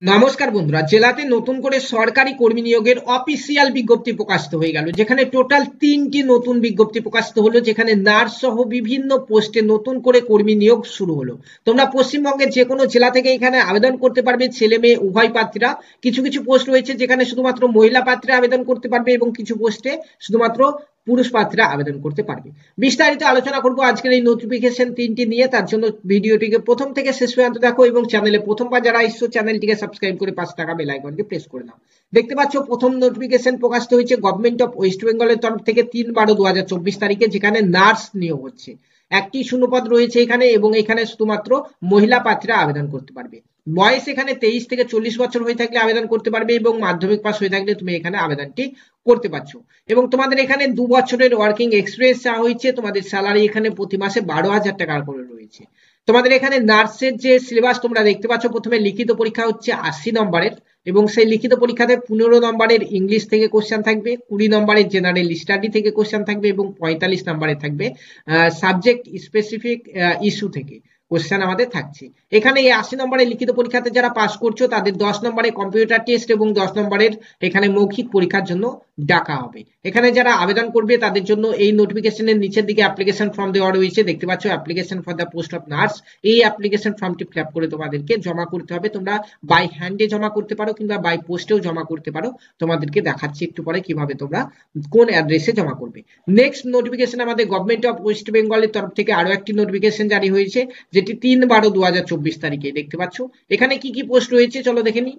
নমস্কার বন্ধুরা, জেলাতে নতুন করে সরকারি কর্মী নিয়োগের অফিসিয়াল বিজ্ঞপ্তি প্রকাশিত হয়ে গেল, যেখানে টোটাল 3টি নতুন বিজ্ঞপ্তি প্রকাশিত হলো, যেখানে নার্স সহ বিভিন্ন পোস্টে নতুন করে কর্মী নিয়োগ শুরু হলো। তোমরা পশ্চিমবঙ্গের যে কোনো জেলা থেকে এখানে আবেদন করতে পারবে, ছেলে মেয়ে উভয় প্রার্থীরা। কিছু কিছু পোস্ট রয়েছে যেখানে শুধুমাত্র মহিলা প্রার্থীরা আবেদন করতে পারবে এবং কিছু পোস্টে শুধুমাত্র পুরুষ প্রার্থীরা আবেদন করতে পারবে। বিস্তারিত আলোচনা করব আজকের এই নোটিফিকেশন 3টি নিয়ে। তার জন্য ভিডিওটিকে প্রথম থেকে শেষ পর্যন্ত দেখো এবং চ্যানেলে প্রথমবার যারা এসছো চ্যানেলটিকে সাবস্ক্রাইব করে পাশে থাকা বেল আইকনটি প্রেস করে দাও। দেখতে পাচ্ছ প্রথম নোটিফিকেশন প্রকাশিত হয়েছে গভর্নমেন্ট অফ ওয়েস্ট বেঙ্গলের তরফ থেকে 3/12/2024 তারিখে, যেখানে নার্স নিয়োগ হচ্ছে। একটি শূন্যপদ রয়েছে এখানে এবং এখানে শুধুমাত্র মহিলা প্রার্থীরা আবেদন করতে পারবে। বয়স এখানে 23 থেকে 40 বছর হয়ে থাকলে আবেদন করতে পারবে এবং মাধ্যমিক পাস হয়ে থাকলে তুমি এখানে আবেদনটি করতে পারছো। এবং তোমাদের এখানে 2 বছরের ওয়ার্কিং এক্সপিরিয়েন্স চাওয়া হয়েছে। তোমাদের স্যালারি এখানে প্রতি মাসে 12,000 টাকা করে রয়েছে। তোমাদের এখানে নার্সের যে সিলেবাস তোমরা দেখতে পাচ্ছ, প্রথমে লিখিত পরীক্ষা হচ্ছে 80 নম্বরের এবং সেই লিখিত পরীক্ষাতে 15 নম্বরের ইংলিশ থেকে কোশ্চেন থাকবে, 20 নম্বরের জেনারেল স্টাডি থেকে কোশ্চেন থাকবে এবং 45 নম্বরে থাকবে সাবজেক্ট স্পেসিফিক ইস্যু থেকে কোশ্চেন আমাদের থাকছে। এখানে এই 80 নম্বরের লিখিত পরীক্ষাতে যারা পাস করছো তাদের 10 নম্বরের কম্পিউটার টেস্ট এবং 10 নম্বরের এখানে মৌখিক পরীক্ষার জন্য ডাকা হবে। এখানে যারা আবেদন করবে তাদের জন্য এই নোটিফিকেশনের নিচের দিকে অ্যাপ্লিকেশন ফর্ম দেওয়া রয়েছে, দেখতে পাচ্ছ application for the post of nurse. এই অ্যাপ্লিকেশন ফর্মটি ফিল আপ করে তোমাদেরকে জমা করতে হবে। তোমরা বাই হ্যান্ডে জমা করতে পারো কিংবা বাই পোস্টেও জমা করতে পারো। তোমাদেরকে দেখাচ্ছি একটু পরে কিভাবে তোমরা কোন অ্যাড্রেসে জমা করবে। নেক্সট নোটিফিকেশন আমাদের গভর্নমেন্ট অফ ওয়েস্ট বেঙ্গলের তরফ থেকে আরো একটি নোটিফিকেশন জারি হয়েছে, যেটি 3/12/2024 তারিখে। দেখতে পাচ্ছ এখানে কি কি পোস্ট রয়েছে, চলো দেখে নিই।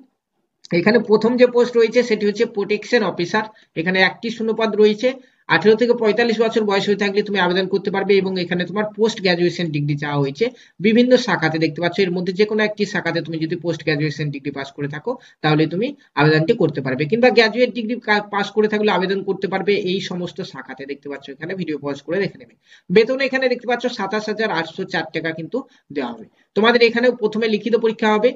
এখানে প্রথম যে পোস্ট রয়েছে সেটি হচ্ছে প্রোটেকশন অফিসার। এখানে একটি শূন্যপদ রয়েছে। 18 থেকে 45 বছর বয়স হয়ে থাকলে তুমি আবেদন করতে পারবে এবং এখানে তোমার পোস্ট গ্রাজুয়েশন ডিগ্রি চাওয়া হয়েছে বিভিন্ন শাখাতে। দেখতে পাচ্ছ এর মধ্যে যে কোনো একটি শাখাতে তুমি যদি পোস্ট গ্রাজুয়েশন ডিগ্রি পাস করে থাকো তাহলে তুমি আবেদনটি করতে পারবে, কিংবা গ্রাজুয়েট ডিগ্রি পাস করে থাকলে আবেদন করতে পারবে এই সমস্ত শাখাতে। দেখতে পাচ্ছ এখানে ভিডিও পজ করে দেখে নেবে। বেতন এখানে দেখতে পাচ্ছ 27,804 টাকা কিন্তু দেওয়া হবে। তোমাদের এখানে প্রথমে লিখিত পরীক্ষা হবে,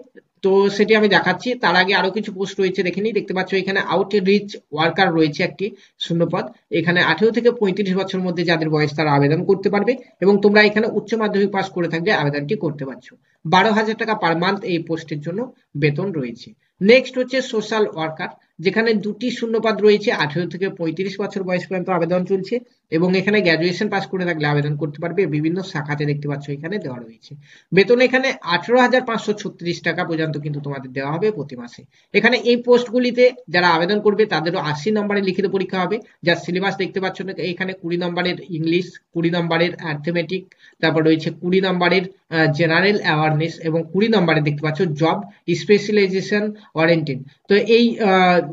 তো সেটি আমি দেখাচ্ছি। তার আগে আরো কিছু পোস্ট রয়েছে দেখে নিই। দেখতে পাচ্ছ এখানে আউটরিচ ওয়ার্কার রয়েছে একটি শূন্যপদ। এখানে 18 থেকে 35 বছরের মধ্যে যাদের বয়স তারা আবেদন করতে পারবে এবং তোমরা এখানে উচ্চ মাধ্যমিক পাস করে থাকলে আবেদনটি করতে পারছো। 12,000 টাকা পার মান্থ এই পোস্টের জন্য বেতন রয়েছে। নেক্সট হচ্ছে সোশ্যাল ওয়ার্কার, যেখানে দুটি শূন্যপদ রয়েছে। 18 থেকে 35 বছর বয়স পর্যন্ত আবেদন চলছে এবং এখানে গ্রাজুয়েশন পাস করে থাকলে আবেদন করতে পারবে। বিভিন্ন শাখাতে দেখতে পাচ্ছ এখানে দেওয়া রয়েছে। বেতন এখানে 18,536 টাকা পর্যন্ত কিন্তু তোমাদের দেওয়া হবে প্রতি মাসে। এখানে এই পোস্টগুলিতে যারা আবেদন করবে তাদেরও 80 নম্বরের লিখিত পরীক্ষা হবে, যার সিলেবাস দেখতে পাচ্ছ না। এখানে 20 নম্বরের ইংলিশ, 20 নম্বরের অ্যারিথমেটিক, তারপর রয়েছে 20 নম্বরের জেনারেল অ্যাওয়ারনেস এবং 20 নম্বরের দেখতে পাচ্ছ জব স্পেশালাইজেশন ওয়ারেন্টেড। তো এই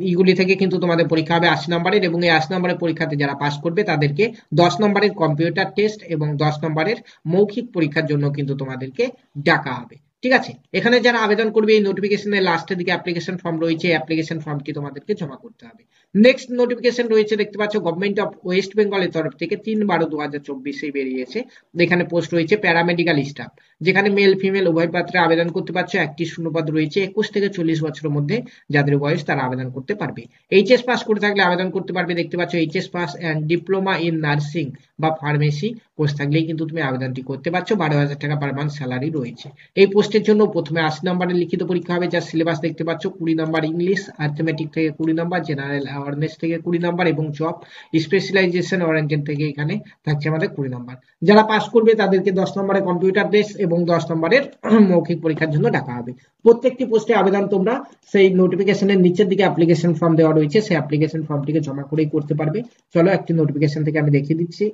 এইগুলি থেকে কিন্তু তোমাদের পরীক্ষা হবে 80 নম্বরের এবং এই 80 নম্বরের পরীক্ষাতে যারা পাস করবে তাদেরকে 10 নম্বরের কম্পিউটার টেস্ট এবং 10 নম্বরের মৌখিক পরীক্ষার জন্য কিন্তু তোমাদেরকে ডাকা হবে। ঠিক আছে, এখানে যারা আবেদন করবে এই নোটিফিকেশনের লাস্টের দিকে অ্যাপ্লিকেশন ফর্ম রয়েছে, অ্যাপ্লিকেশন ফর্মটি তোমাদেরকে জমা করতে হবে। নেক্সট নোটিফিকেশন রয়েছে দেখতে পাচ্ছ গভর্নমেন্ট অফ ওয়েস্ট বেঙ্গলের তরফ থেকে 3/12/2024 বেরিয়েছে। এখানে পোস্ট রয়েছে প্যারামেডিক্যাল স্টাফ, যেখানে মেল ফিমেল উভয় পাত্রে আবেদন করতে পারছো। একটি শূন্যপদ রয়েছে 21 থেকে 40 বছরের মধ্যে যাদের বয়স তারা আবেদন করতে পারবে। এইচএস পাস করে থাকলে আবেদন করতে পারবে। দেখতে পাচ্ছ HS pass and diploma in nursing বা ফার্মেসি কোর্স থাকলেই কিন্তু তুমি আবেদনটি করতে পারছো। 12,000 টাকা পার মান্থ স্যালারি রয়েছে। এই পোস্টের জন্য প্রথমে 80 নম্বরের লিখিত পরীক্ষা হবে, যার সিলেবাস দেখতে পাচ্ছ 20 নম্বর ইংলিশ, অ্যারিথমেটিক থেকে 20 নম্বর, জেনারেল অ্যাওয়ারনেস থেকে 20 নম্বর এবং জব স্পেশালাইজেশন ওয়ারেন্টেড থেকে এখানে থাকছে আমাদের 20 নম্বর। যারা পাস করবে তাদেরকে 10 নম্বরের কম্পিউটার টেস্ট এবং 10 নম্বরের মৌখিক পরীক্ষার জন্য ডাকা হবে। প্রত্যেকটি পোস্টে আবেদন তোমরা সেই নোটিফিকেশনের নিচের দিকে অ্যাপ্লিকেশন ফর্ম দেওয়া রয়েছে, সেই অ্যাপ্লিকেশন ফর্মটিকে জমা করেই করতে পারবে। চলো একটি নোটিফিকেশন থেকে আমি দেখিয়ে দিচ্ছি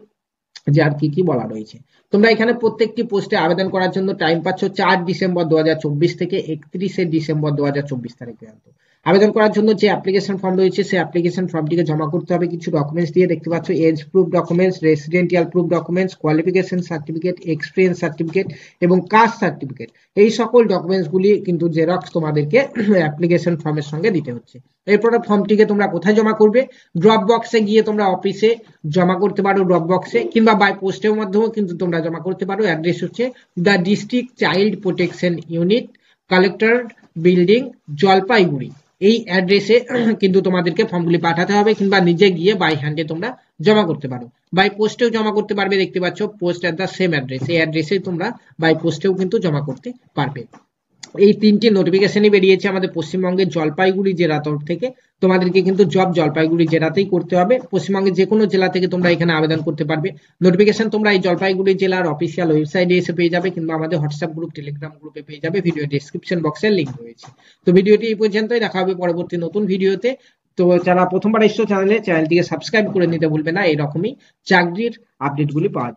যে আর কি কি বলা রয়েছে। তোমরা এখানে প্রত্যেকটি পোস্টে আবেদন করার জন্য টাইম পাচ্ছ 4 ডিসেম্বর 2024 থেকে 31 ডিসেম্বর 2024 তারিখ পর্যন্ত। আবেদন করার জন্য যে অ্যাপ্লিকেশন ফর্ম রয়েছে সেই অ্যাপ্লিকেশন ফর্মটিকে জমা করতে হবে কিছু ডকুমেন্টস দিয়ে। দেখতে পাচ্ছ age proof documents, residential proof documents, qualification certificate, experience certificate এবং কাস্ট সার্টিফিকেট। এই সকল ডকুমেন্টস গুলি কিন্তু জেরক্স তোমাদেরকে অ্যাপ্লিকেশন ফর্মের সঙ্গে দিতে হচ্ছে। এরপরে ফর্মটিকে তোমরা কোথায় জমা করবে? ড্রপ বক্সে গিয়ে তোমরা অফিসে জমা করতে পারো, ড্রপ বক্সে, কিংবা বাই পোস্টের মাধ্যমেও কিন্তু তোমরা জমা করতে পারো। অ্যাড্রেস হচ্ছে the district child protection unit, collector building, Jalpaiguri. এই অ্যাড্রেসে কিন্তু তোমাদেরকে ফর্মগুলি পাঠাতে হবে, কিংবা নিজে গিয়ে বাই হ্যান্ডে তোমরা জমা করতে পারো। বাই পোস্টেও জমা করতে পারবে। দেখতে পাচ্ছ post at the same address, এই অ্যাড্রেসে তোমরা বাই পোস্টেও কিন্তু জমা করতে পারবে। এই তিনটি নোটিফিকেশনই বেরিয়েছে আমাদের পশ্চিমবঙ্গের জলপাইগুড়ি জেলা তরফ থেকে। তোমাদেরকে কিন্তু জব জলপাইগুড়ি জেলাতেই করতে হবে। পশ্চিমবঙ্গের যে কোনো জেলা থেকে তোমরা এখানে আবেদন করতে পারবে। নোটিফিকেশন তোমরা এই জলপাইগুড়ি জেলার অফিসিয়াল ওয়েবসাইটে এসে পেয়ে যাবে, কিংবা আমাদের হোয়াটসঅ্যাপ গ্রুপ, টেলিগ্রাম গ্রুপে পেয়ে যাবে। ভিডিও ডেসক্রিপশন বক্সে লিংক রয়েছে। তো ভিডিওটি এই পর্যন্তই, দেখা হবে পরবর্তী নতুন ভিডিওতে। তো যারা প্রথমবার এসছো চ্যানেলটিকে সাবস্ক্রাইব করে নিতে ভুলবে না, এরকমই চাকরির আপডেটগুলি পাওয়ার জন্য।